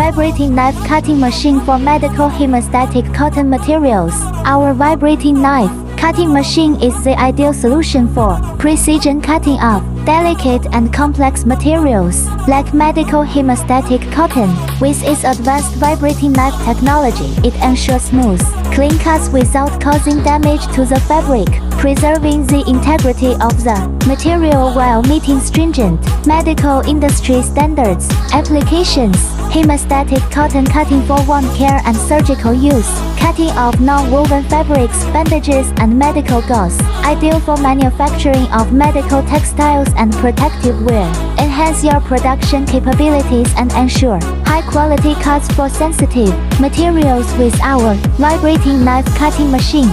Vibrating knife cutting machine for medical hemostatic cotton materials. Our vibrating knife cutting machine is the ideal solution for precision cutting of delicate and complex materials, like medical hemostatic cotton. With its advanced vibrating knife technology, it ensures smooth, clean cuts without causing damage to the fabric, preserving the integrity of the material while meeting stringent medical industry standards. Applications: hemostatic cotton cutting for wound care and surgical use, cutting of non-woven fabrics, bandages, and medical gauze, ideal for manufacturing of medical textiles and protective wear. Enhance your production capabilities and ensure high-quality cuts for sensitive materials with our vibrating knife cutting machine.